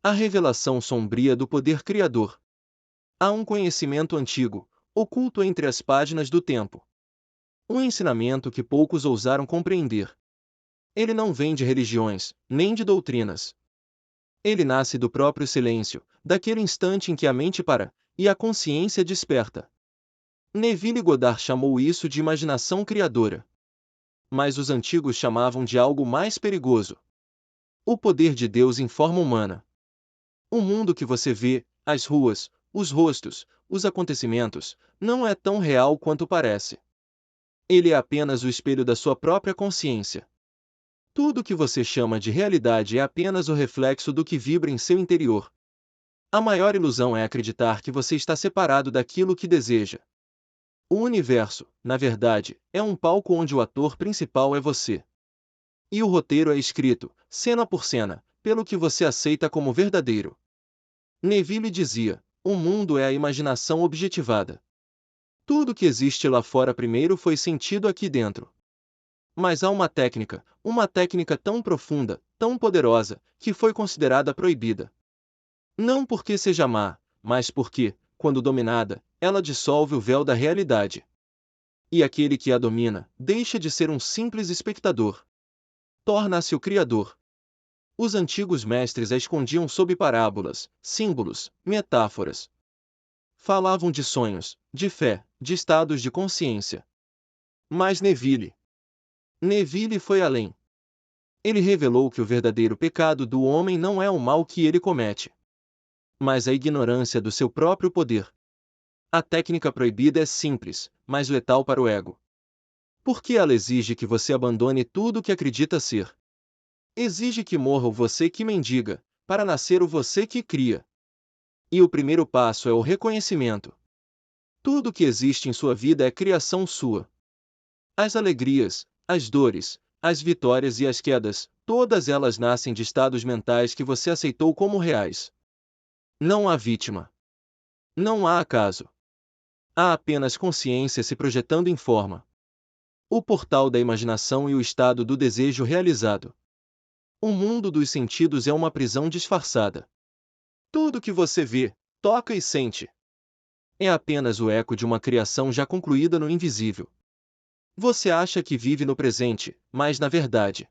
A revelação sombria do poder criador. Há um conhecimento antigo, oculto entre as páginas do tempo. Um ensinamento que poucos ousaram compreender. Ele não vem de religiões, nem de doutrinas. Ele nasce do próprio silêncio, daquele instante em que a mente para, e a consciência desperta. Neville Goddard chamou isso de imaginação criadora. Mas os antigos chamavam de algo mais perigoso. O poder de Deus em forma humana. O mundo que você vê, as ruas, os rostos, os acontecimentos, não é tão real quanto parece. Ele é apenas o espelho da sua própria consciência. Tudo que você chama de realidade é apenas o reflexo do que vibra em seu interior. A maior ilusão é acreditar que você está separado daquilo que deseja. O universo, na verdade, é um palco onde o ator principal é você. E o roteiro é escrito, cena por cena, pelo que você aceita como verdadeiro. Neville dizia: o mundo é a imaginação objetivada. Tudo que existe lá fora primeiro foi sentido aqui dentro. Mas há uma técnica tão profunda, tão poderosa, que foi considerada proibida. Não porque seja má, mas porque, quando dominada, ela dissolve o véu da realidade. E aquele que a domina, deixa de ser um simples espectador. Torna-se o criador. Os antigos mestres a escondiam sob parábolas, símbolos, metáforas. Falavam de sonhos, de fé, de estados de consciência. Mas Neville foi além. Ele revelou que o verdadeiro pecado do homem não é o mal que ele comete, mas a ignorância do seu próprio poder. A técnica proibida é simples, mas letal para o ego. Porque ela exige que você abandone tudo o que acredita ser. Exige que morra o você que mendiga, para nascer o você que cria. E o primeiro passo é o reconhecimento. Tudo que existe em sua vida é criação sua. As alegrias, as dores, as vitórias e as quedas, todas elas nascem de estados mentais que você aceitou como reais. Não há vítima. Não há acaso. Há apenas consciência se projetando em forma. O portal da imaginação e o estado do desejo realizado. O mundo dos sentidos é uma prisão disfarçada. Tudo que você vê, toca e sente é apenas o eco de uma criação já concluída no invisível. Você acha que vive no presente, mas na verdade,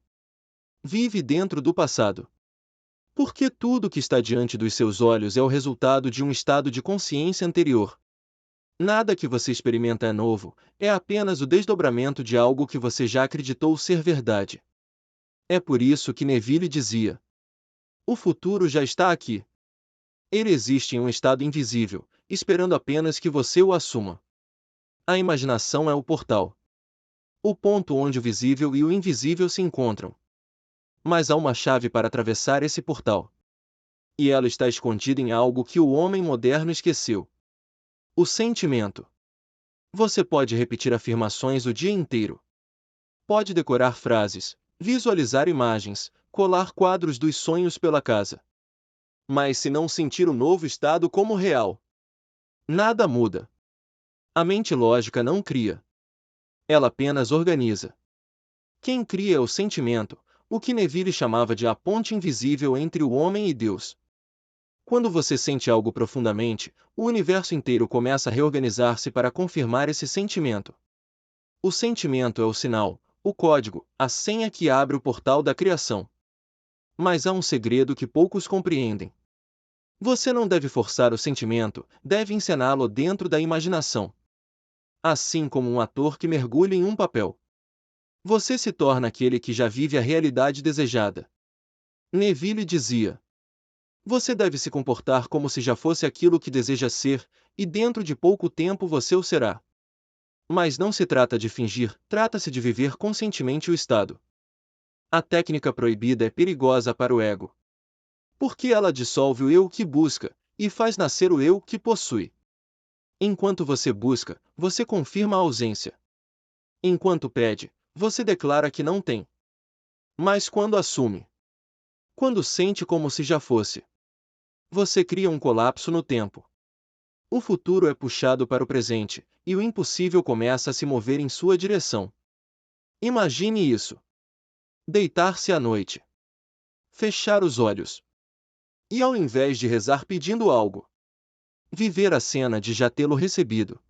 vive dentro do passado. Porque tudo que está diante dos seus olhos é o resultado de um estado de consciência anterior. Nada que você experimenta é novo, é apenas o desdobramento de algo que você já acreditou ser verdade. É por isso que Neville dizia: o futuro já está aqui. Ele existe em um estado invisível, esperando apenas que você o assuma. A imaginação é o portal. O ponto onde o visível e o invisível se encontram. Mas há uma chave para atravessar esse portal. E ela está escondida em algo que o homem moderno esqueceu. O sentimento. Você pode repetir afirmações o dia inteiro. Pode decorar frases, visualizar imagens, colar quadros dos sonhos pela casa. Mas se não sentir o novo estado como real, nada muda. A mente lógica não cria. Ela apenas organiza. Quem cria é o sentimento, o que Neville chamava de a ponte invisível entre o homem e Deus. Quando você sente algo profundamente, o universo inteiro começa a reorganizar-se para confirmar esse sentimento. O sentimento é o sinal, o código, a senha que abre o portal da criação. Mas há um segredo que poucos compreendem. Você não deve forçar o sentimento, deve encená-lo dentro da imaginação. Assim como um ator que mergulha em um papel. Você se torna aquele que já vive a realidade desejada. Neville dizia: você deve se comportar como se já fosse aquilo que deseja ser, e dentro de pouco tempo você o será. Mas não se trata de fingir, trata-se de viver conscientemente o estado. A técnica proibida é perigosa para o ego. Porque ela dissolve o eu que busca, e faz nascer o eu que possui. Enquanto você busca, você confirma a ausência. Enquanto pede, você declara que não tem. Mas quando assume, quando sente como se já fosse, você cria um colapso no tempo. O futuro é puxado para o presente, e o impossível começa a se mover em sua direção. Imagine isso. Deitar-se à noite. Fechar os olhos. E ao invés de rezar pedindo algo, viver a cena de já tê-lo recebido.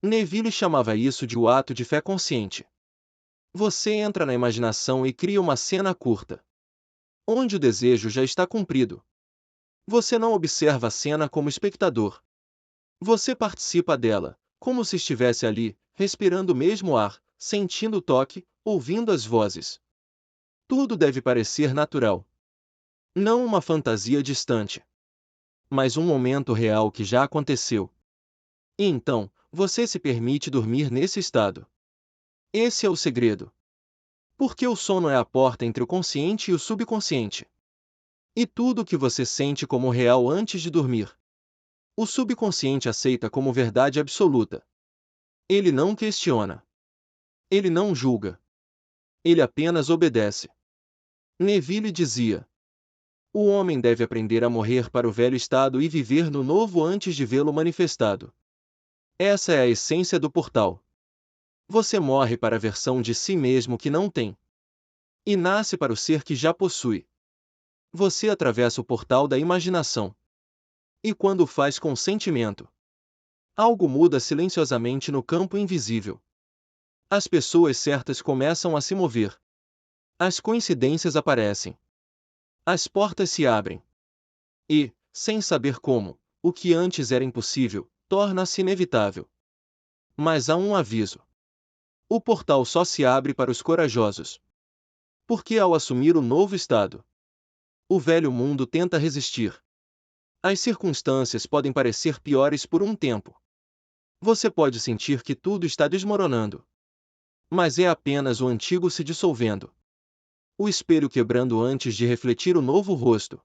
Neville chamava isso de o ato de fé consciente. Você entra na imaginação e cria uma cena curta, onde o desejo já está cumprido. Você não observa a cena como espectador. Você participa dela, como se estivesse ali, respirando o mesmo ar, sentindo o toque, ouvindo as vozes. Tudo deve parecer natural. Não uma fantasia distante, mas um momento real que já aconteceu. E então, você se permite dormir nesse estado. Esse é o segredo. Porque o sono é a porta entre o consciente e o subconsciente. E tudo o que você sente como real antes de dormir, o subconsciente aceita como verdade absoluta. Ele não questiona. Ele não julga. Ele apenas obedece. Neville dizia: o homem deve aprender a morrer para o velho estado e viver no novo antes de vê-lo manifestado. Essa é a essência do portal. Você morre para a versão de si mesmo que não tem. E nasce para o ser que já possui. Você atravessa o portal da imaginação. E quando o faz com sentimento, algo muda silenciosamente no campo invisível. As pessoas certas começam a se mover. As coincidências aparecem. As portas se abrem. E, sem saber como, o que antes era impossível, torna-se inevitável. Mas há um aviso. O portal só se abre para os corajosos. Porque ao assumir o novo estado, o velho mundo tenta resistir. As circunstâncias podem parecer piores por um tempo. Você pode sentir que tudo está desmoronando. Mas é apenas o antigo se dissolvendo. O espelho quebrando antes de refletir o novo rosto.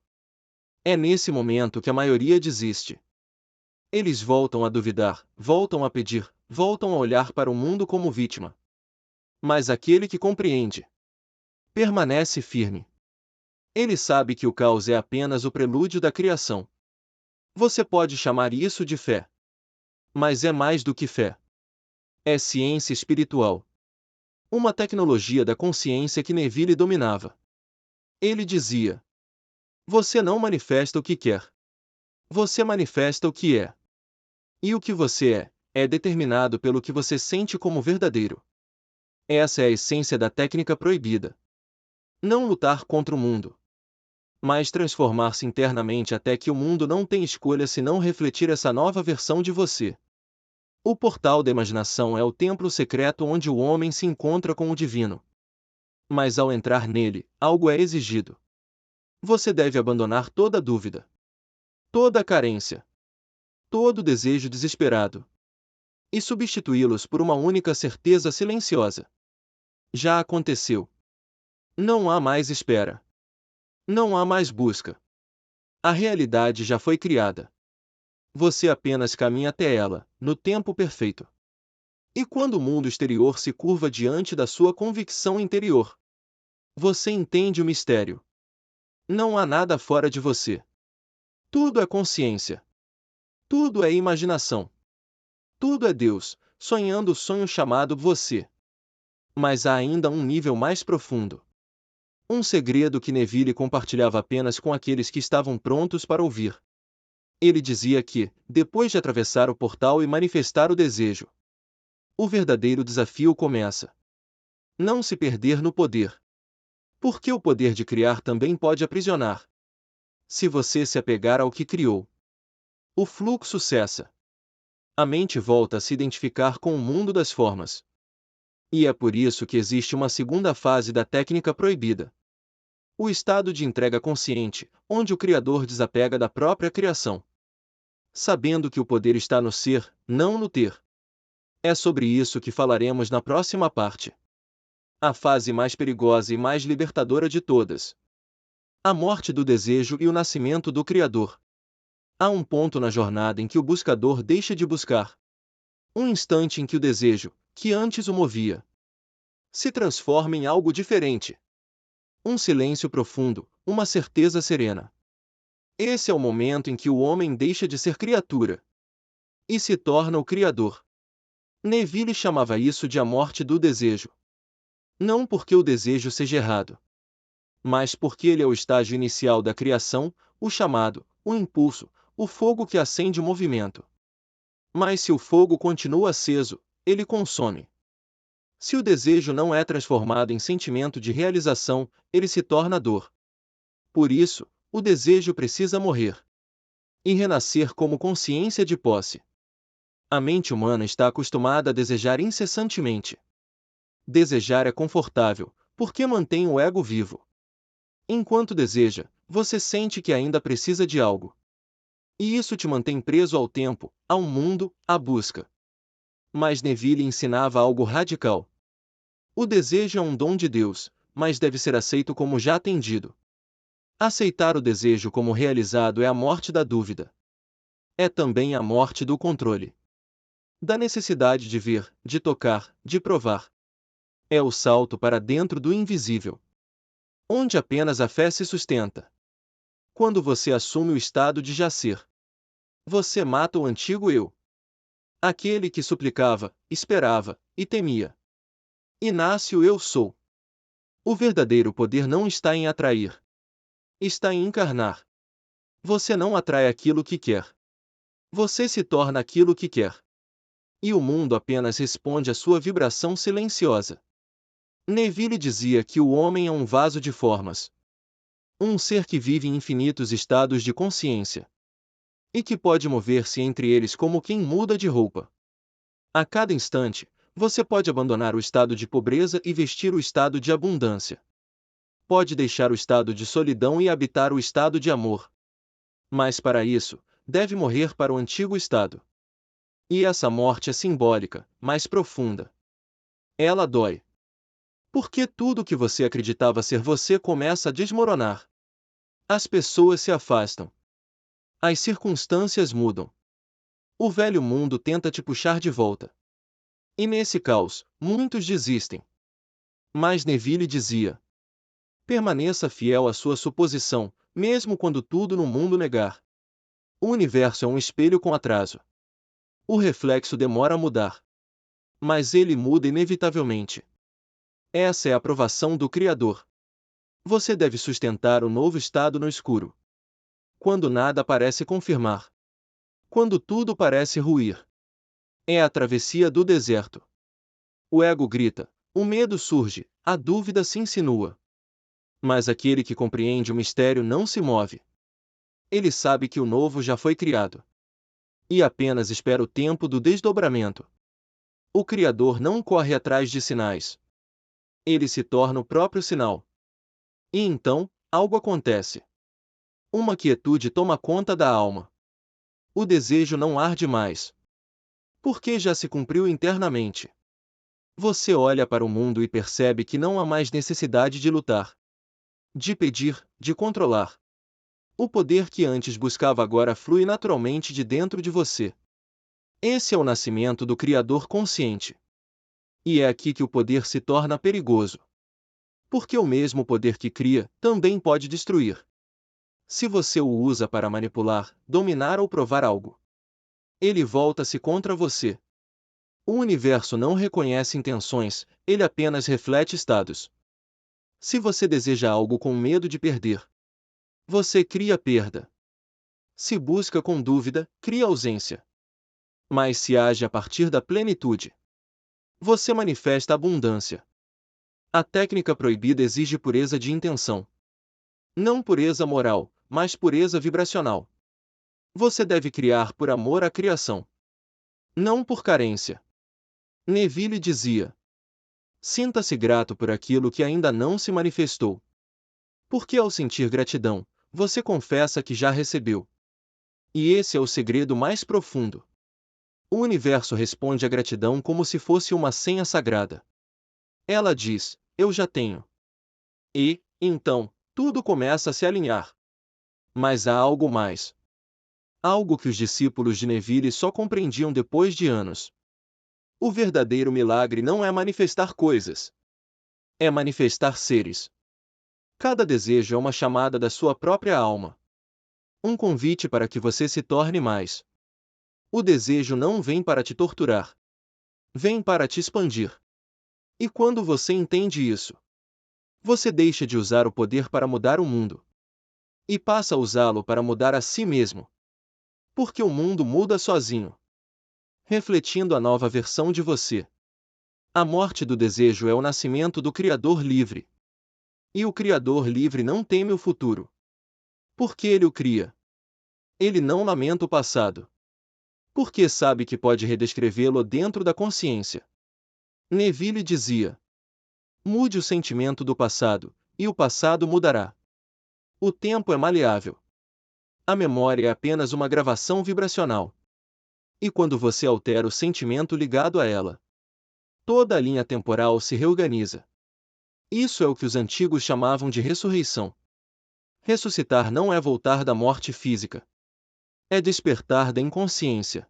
É nesse momento que a maioria desiste. Eles voltam a duvidar, voltam a pedir, voltam a olhar para o mundo como vítima. Mas aquele que compreende, permanece firme. Ele sabe que o caos é apenas o prelúdio da criação. Você pode chamar isso de fé. Mas é mais do que fé. É ciência espiritual. Uma tecnologia da consciência que Neville dominava. Ele dizia: você não manifesta o que quer. Você manifesta o que é. E o que você é determinado pelo que você sente como verdadeiro. Essa é a essência da técnica proibida. Não lutar contra o mundo, mas transformar-se internamente até que o mundo não tenha escolha senão refletir essa nova versão de você. O portal da imaginação é o templo secreto onde o homem se encontra com o divino. Mas ao entrar nele, algo é exigido. Você deve abandonar toda dúvida, toda carência, todo desejo desesperado, e substituí-los por uma única certeza silenciosa. Já aconteceu. Não há mais espera. Não há mais busca. A realidade já foi criada. Você apenas caminha até ela, no tempo perfeito. E quando o mundo exterior se curva diante da sua convicção interior, você entende o mistério. Não há nada fora de você. Tudo é consciência. Tudo é imaginação. Tudo é Deus, sonhando o sonho chamado você. Mas há ainda um nível mais profundo. Um segredo que Neville compartilhava apenas com aqueles que estavam prontos para ouvir. Ele dizia que, depois de atravessar o portal e manifestar o desejo, o verdadeiro desafio começa. Não se perder no poder. Porque o poder de criar também pode aprisionar. Se você se apegar ao que criou, o fluxo cessa. A mente volta a se identificar com o mundo das formas. E é por isso que existe uma segunda fase da técnica proibida. O estado de entrega consciente, onde o Criador desapega da própria criação. Sabendo que o poder está no ser, não no ter. É sobre isso que falaremos na próxima parte. A fase mais perigosa e mais libertadora de todas. A morte do desejo e o nascimento do Criador. Há um ponto na jornada em que o buscador deixa de buscar. Um instante em que o desejo, que antes o movia, se transforma em algo diferente. Um silêncio profundo, uma certeza serena. Esse é o momento em que o homem deixa de ser criatura e se torna o Criador. Neville chamava isso de a morte do desejo. Não porque o desejo seja errado, mas porque ele é o estágio inicial da criação, o chamado, o impulso, o fogo que acende o movimento. Mas se o fogo continua aceso, ele consome. Se o desejo não é transformado em sentimento de realização, ele se torna dor. Por isso, o desejo precisa morrer e renascer como consciência de posse. A mente humana está acostumada a desejar incessantemente. Desejar é confortável, porque mantém o ego vivo. Enquanto deseja, você sente que ainda precisa de algo. E isso te mantém preso ao tempo, ao mundo, à busca. Mas Neville ensinava algo radical. O desejo é um dom de Deus, mas deve ser aceito como já atendido. Aceitar o desejo como realizado é a morte da dúvida. É também a morte do controle. Da necessidade de ver, de tocar, de provar. É o salto para dentro do invisível, onde apenas a fé se sustenta. Quando você assume o estado de já ser, você mata o antigo eu. Aquele que suplicava, esperava e temia. E nasce o eu sou. O verdadeiro poder não está em atrair. Está em encarnar. Você não atrai aquilo que quer. Você se torna aquilo que quer. E o mundo apenas responde à sua vibração silenciosa. Neville dizia que o homem é um vaso de formas. Um ser que vive em infinitos estados de consciência. E que pode mover-se entre eles como quem muda de roupa. A cada instante, você pode abandonar o estado de pobreza e vestir o estado de abundância. Pode deixar o estado de solidão e habitar o estado de amor. Mas para isso, deve morrer para o antigo estado. E essa morte é simbólica, mais profunda. Ela dói. Porque tudo que você acreditava ser você começa a desmoronar. As pessoas se afastam. As circunstâncias mudam. O velho mundo tenta te puxar de volta. E nesse caos, muitos desistem. Mas Neville dizia: permaneça fiel à sua suposição, mesmo quando tudo no mundo negar. O universo é um espelho com atraso. O reflexo demora a mudar. Mas ele muda inevitavelmente. Essa é a aprovação do Criador. Você deve sustentar o novo estado no escuro. Quando nada parece confirmar. Quando tudo parece ruir. É a travessia do deserto. O ego grita, o medo surge, a dúvida se insinua. Mas aquele que compreende o mistério não se move. Ele sabe que o novo já foi criado. E apenas espera o tempo do desdobramento. O Criador não corre atrás de sinais. Ele se torna o próprio sinal. E então, algo acontece. Uma quietude toma conta da alma. O desejo não arde mais. Porque já se cumpriu internamente. Você olha para o mundo e percebe que não há mais necessidade de lutar. De pedir, de controlar. O poder que antes buscava agora flui naturalmente de dentro de você. Esse é o nascimento do Criador consciente. E é aqui que o poder se torna perigoso. Porque o mesmo poder que cria, também pode destruir. Se você o usa para manipular, dominar ou provar algo, ele volta-se contra você. O universo não reconhece intenções, ele apenas reflete estados. Se você deseja algo com medo de perder, você cria perda. Se busca com dúvida, cria ausência. Mas se age a partir da plenitude, você manifesta abundância. A técnica proibida exige pureza de intenção. Não pureza moral, mas pureza vibracional. Você deve criar por amor à criação. Não por carência. Neville dizia: sinta-se grato por aquilo que ainda não se manifestou. Porque ao sentir gratidão, você confessa que já recebeu. E esse é o segredo mais profundo. O universo responde à gratidão como se fosse uma senha sagrada. Ela diz: eu já tenho. E, então, tudo começa a se alinhar. Mas há algo mais. Algo que os discípulos de Neville só compreendiam depois de anos. O verdadeiro milagre não é manifestar coisas. É manifestar seres. Cada desejo é uma chamada da sua própria alma. Um convite para que você se torne mais. O desejo não vem para te torturar. Vem para te expandir. E quando você entende isso, você deixa de usar o poder para mudar o mundo. E passa a usá-lo para mudar a si mesmo. Porque o mundo muda sozinho. Refletindo a nova versão de você. A morte do desejo é o nascimento do Criador livre. E o Criador livre não teme o futuro. Porque ele o cria. Ele não lamenta o passado. Porque sabe que pode redescrevê-lo dentro da consciência. Neville dizia: mude o sentimento do passado, e o passado mudará. O tempo é maleável. A memória é apenas uma gravação vibracional. E quando você altera o sentimento ligado a ela, toda a linha temporal se reorganiza. Isso é o que os antigos chamavam de ressurreição. Ressuscitar não é voltar da morte física. É despertar da inconsciência.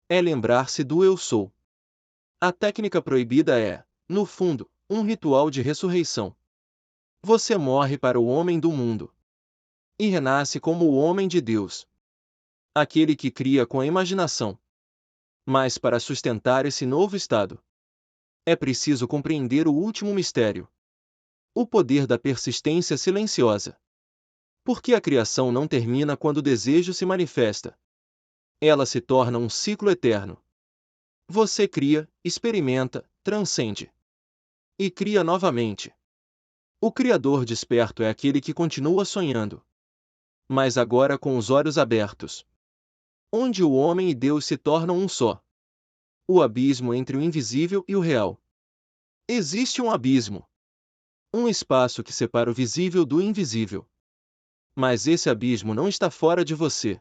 É lembrar-se do eu sou. A técnica proibida é, no fundo, um ritual de ressurreição. Você morre para o homem do mundo. E renasce como o homem de Deus. Aquele que cria com a imaginação. Mas para sustentar esse novo estado, é preciso compreender o último mistério. O poder da persistência silenciosa. Porque a criação não termina quando o desejo se manifesta. Ela se torna um ciclo eterno. Você cria, experimenta, transcende. E cria novamente. O Criador desperto é aquele que continua sonhando. Mas agora com os olhos abertos. Onde o homem e Deus se tornam um só. O abismo entre o invisível e o real. Existe um abismo. Um espaço que separa o visível do invisível. Mas esse abismo não está fora de você.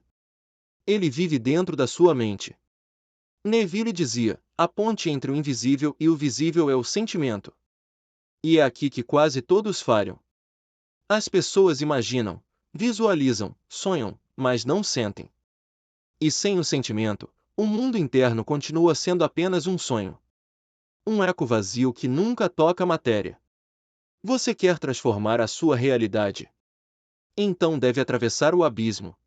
Ele vive dentro da sua mente. Neville dizia: a ponte entre o invisível e o visível é o sentimento. E é aqui que quase todos falham. As pessoas imaginam, visualizam, sonham, mas não sentem. E sem o sentimento, o mundo interno continua sendo apenas um sonho. Um eco vazio que nunca toca a matéria. Você quer transformar a sua realidade? Então deve atravessar o abismo.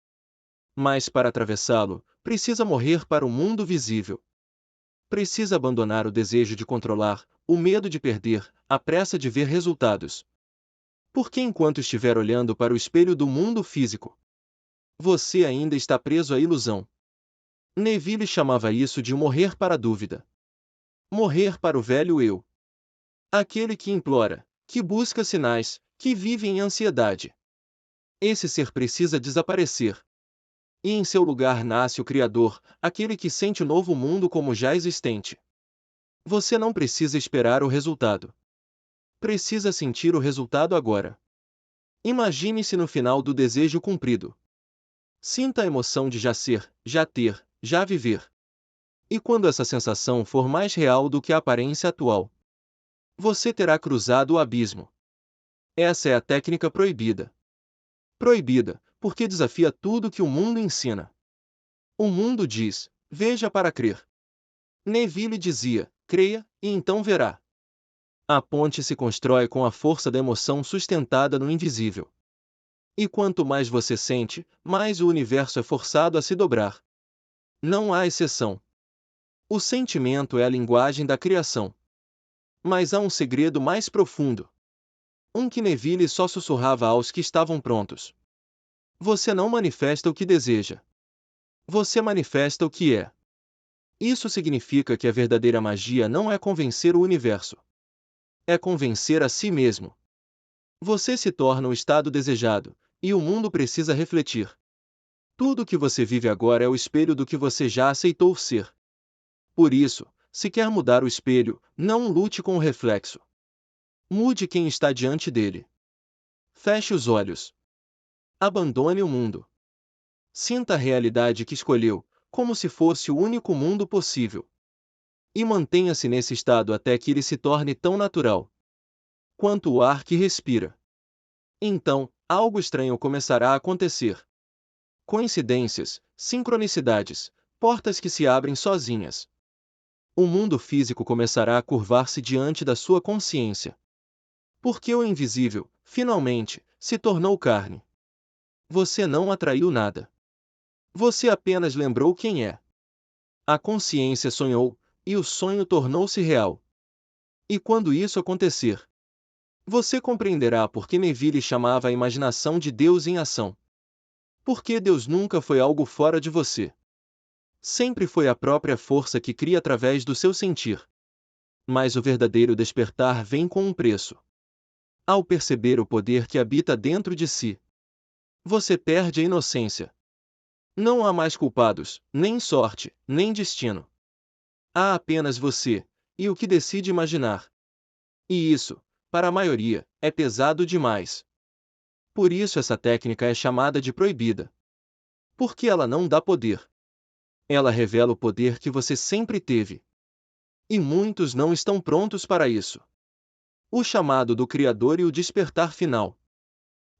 Mas para atravessá-lo, precisa morrer para o mundo visível. Precisa abandonar o desejo de controlar, o medo de perder, a pressa de ver resultados. Porque enquanto estiver olhando para o espelho do mundo físico, você ainda está preso à ilusão. Neville chamava isso de morrer para a dúvida. Morrer para o velho eu. Aquele que implora, que busca sinais, que vive em ansiedade. Esse ser precisa desaparecer. E em seu lugar nasce o Criador, aquele que sente o novo mundo como já existente. Você não precisa esperar o resultado. Precisa sentir o resultado agora. Imagine-se no final do desejo cumprido. Sinta a emoção de já ser, já ter, já viver. E quando essa sensação for mais real do que a aparência atual, você terá cruzado o abismo. Essa é a técnica proibida. Proibida, porque desafia tudo que o mundo ensina. O mundo diz: veja para crer. Neville dizia: creia, e então verá. A ponte se constrói com a força da emoção sustentada no invisível. E quanto mais você sente, mais o universo é forçado a se dobrar. Não há exceção. O sentimento é a linguagem da criação. Mas há um segredo mais profundo. Um que Neville só sussurrava aos que estavam prontos. Você não manifesta o que deseja. Você manifesta o que é. Isso significa que a verdadeira magia não é convencer o universo. É convencer a si mesmo. Você se torna o estado desejado, e o mundo precisa refletir. Tudo o que você vive agora é o espelho do que você já aceitou ser. Por isso, se quer mudar o espelho, não lute com o reflexo. Mude quem está diante dele. Feche os olhos. Abandone o mundo. Sinta a realidade que escolheu, como se fosse o único mundo possível. E mantenha-se nesse estado até que ele se torne tão natural quanto o ar que respira. Então, algo estranho começará a acontecer. Coincidências, sincronicidades, portas que se abrem sozinhas. O mundo físico começará a curvar-se diante da sua consciência. Porque o invisível, finalmente, se tornou carne. Você não atraiu nada. Você apenas lembrou quem é. A consciência sonhou, e o sonho tornou-se real. E quando isso acontecer, Você compreenderá por que Neville chamava a imaginação de Deus em ação. Porque Deus nunca foi algo fora de você. Sempre foi a própria força que cria através do seu sentir. Mas o verdadeiro despertar vem com um preço. Ao perceber o poder que habita dentro de si, você perde a inocência. Não há mais culpados, nem sorte, nem destino. Há apenas você, e o que decide imaginar. E isso, para a maioria, é pesado demais. Por isso essa técnica é chamada de proibida. Porque ela não dá poder. Ela revela o poder que você sempre teve. E muitos não estão prontos para isso. O chamado do Criador e o despertar final.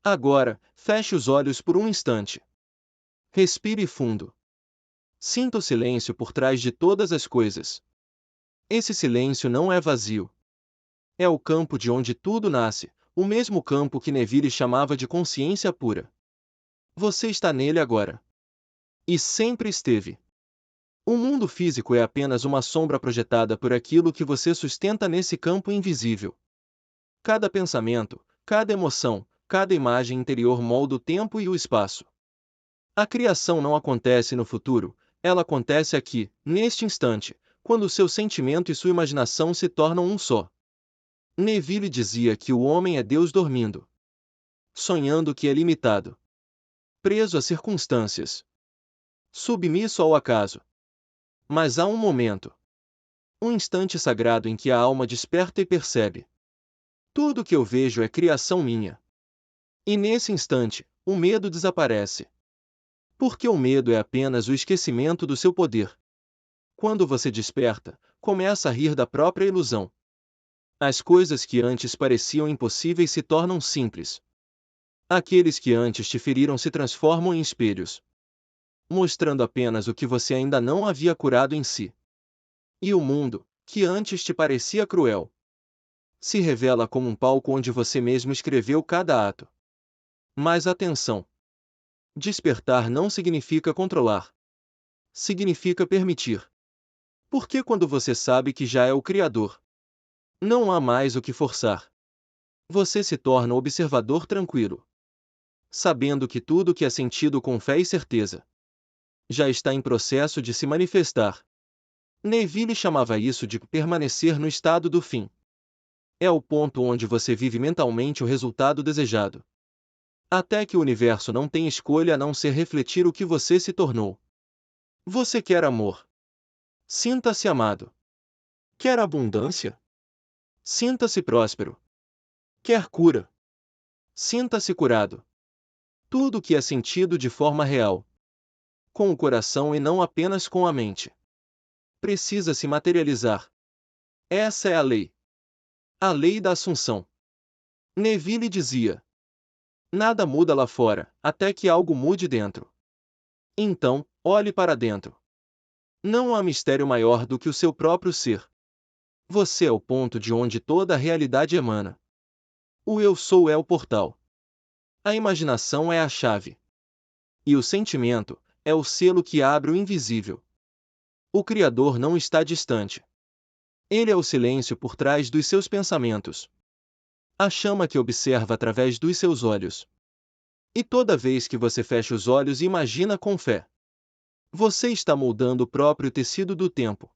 Agora, feche os olhos por um instante. Respire fundo. Sinta o silêncio por trás de todas as coisas. Esse silêncio não é vazio. É o campo de onde tudo nasce, o mesmo campo que Neville chamava de consciência pura. Você está nele agora. E sempre esteve. O mundo físico é apenas uma sombra projetada por aquilo que você sustenta nesse campo invisível. Cada pensamento, cada emoção, cada imagem interior molda o tempo e o espaço. A criação não acontece no futuro, ela acontece aqui, neste instante, quando seu sentimento e sua imaginação se tornam um só. Neville dizia que o homem é Deus dormindo. Sonhando que é limitado. Preso a circunstâncias. Submisso ao acaso. Mas há um momento. Um instante sagrado em que a alma desperta e percebe. Tudo que eu vejo é criação minha. E nesse instante, o medo desaparece. Porque o medo é apenas o esquecimento do seu poder. Quando você desperta, começa a rir da própria ilusão. As coisas que antes pareciam impossíveis se tornam simples. Aqueles que antes te feriram se transformam em espelhos, mostrando apenas o que você ainda não havia curado em si. E o mundo, que antes te parecia cruel, se revela como um palco onde você mesmo escreveu cada ato. Mas atenção! Despertar não significa controlar. Significa permitir. Porque quando você sabe que já é o Criador, não há mais o que forçar. Você se torna observador tranquilo, sabendo que tudo que é sentido com fé e certeza já está em processo de se manifestar. Neville chamava isso de permanecer no estado do fim. É o ponto onde você vive mentalmente o resultado desejado. Até que o universo não tem escolha a não ser refletir o que você se tornou. Você quer amor? Sinta-se amado. Quer abundância? Sinta-se próspero. Quer cura? Sinta-se curado. Tudo que é sentido de forma real, com o coração e não apenas com a mente, precisa se materializar. Essa é a lei. A lei da Assunção. Neville dizia: nada muda lá fora, até que algo mude dentro. Então, olhe para dentro. Não há mistério maior do que o seu próprio ser. Você é o ponto de onde toda a realidade emana. O eu sou é o portal. A imaginação é a chave. E o sentimento é o selo que abre o invisível. O Criador não está distante. Ele é o silêncio por trás dos seus pensamentos. A chama que observa através dos seus olhos. E toda vez que você fecha os olhos e imagina com fé, você está moldando o próprio tecido do tempo.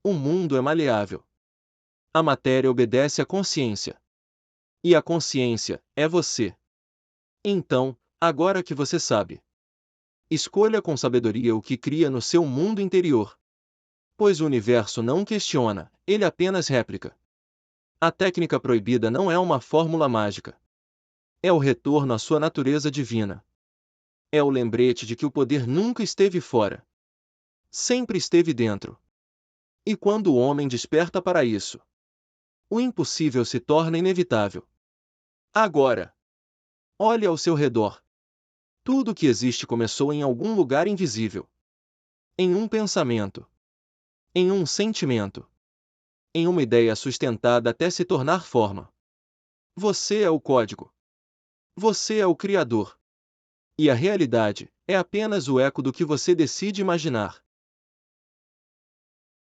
O mundo é maleável. A matéria obedece à consciência. E a consciência é você. Então, agora que você sabe, escolha com sabedoria o que cria no seu mundo interior. Pois o universo não questiona, ele apenas réplica. A técnica proibida não é uma fórmula mágica. É o retorno à sua natureza divina. É o lembrete de que o poder nunca esteve fora. Sempre esteve dentro. E quando o homem desperta para isso, o impossível se torna inevitável. Agora, olhe ao seu redor. Tudo que existe começou em algum lugar invisível. Em um pensamento. Em um sentimento. Em uma ideia sustentada até se tornar forma. Você é o código. Você é o Criador. E a realidade é apenas o eco do que você decide imaginar.